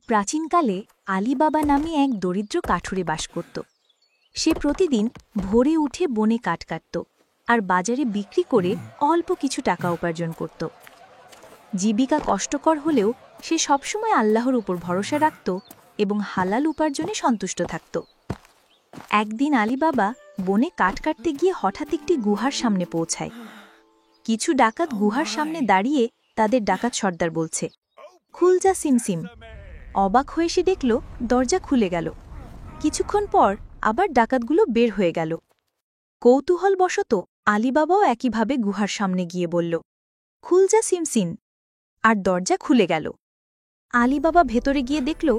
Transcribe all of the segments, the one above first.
প্রাচীনকালে আলী বাবা নামে এক দরিদ্র কাঠুরে বাস করত। সে প্রতিদিন ভোরে উঠে বনে কাঠ কাটত আর বাজারে বিক্রি করে অল্প কিছু টাকা উপার্জন করত। জীবিকা কষ্টকর হলেও সে সবসময় আল্লাহর উপর ভরসা রাখত এবং হালাল উপার্জনে সন্তুষ্ট থাকত। একদিন আলী বাবা বনে কাঠ কাটতে গিয়ে হঠাৎ একটি গুহার সামনে পৌঁছায়। কিছু ডাকাত গুহার সামনে দাঁড়িয়ে তাদের ডাকাত সর্দার বলছে, খুল যা সিমসিম। অবাক হয়ে সে দেখল দরজা খুলে গেল। কিছুক্ষণ পর আবার ডাকাতগুলো বের হয়ে গেল। কৌতূহলবশত আলী বাবাও একইভাবে গুহার সামনে গিয়ে বলল, খুল যা সিমসিম, আর দরজা খুলে গেল। আলী বাবা ভেতরে গিয়ে দেখল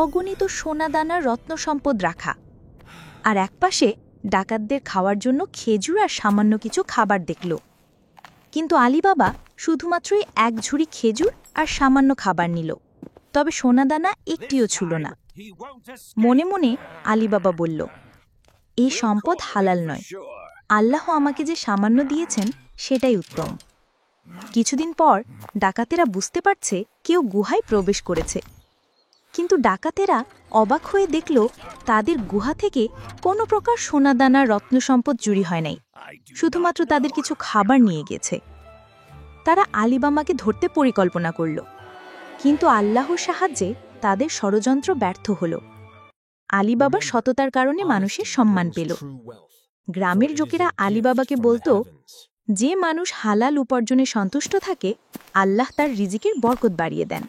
অগণিত সোনাদানার রত্নসম্পদ রাখা, আর একপাশে ডাকাতদের খাওয়ার জন্য খেজুর আর সামান্য কিছু খাবার দেখল। কিন্তু আলী বাবা শুধুমাত্রই এক ঝুড়ি খেজুর আর সামান্য খাবার নিল, তবে সোনাদানা একটিও ছিল না। মনে মনে আলী বাবা বলল, এই সম্পদ হালাল নয়, আল্লাহ আমাকে যে সামান্য দিয়েছেন সেটাই উত্তম। কিছুদিন পর ডাকাতেরা বুঝতে পারছে কেউ গুহায় প্রবেশ করেছে, কিন্তু ডাকাতেরা অবাক হয়ে দেখল তাদের গুহা থেকে কোনো প্রকার সোনাদানার রত্নসম্পদ চুরি হয় নাই, শুধুমাত্র তাদের কিছু খাবার নিয়ে গেছে। তারা আলী বাবাকে ধরতে পরিকল্পনা করল, কিন্তু আল্লাহর সাহায্যে তাদের ষড়যন্ত্র ব্যর্থ হল। আলী বাবার সততার কারণে মানুষের সম্মান পেল। গ্রামের লোকেরা আলী বাবাকে বলতো, যে মানুষ হালাল উপার্জনে সন্তুষ্ট থাকে আল্লাহ তার রিজিকের বরকত বাড়িয়ে দেন।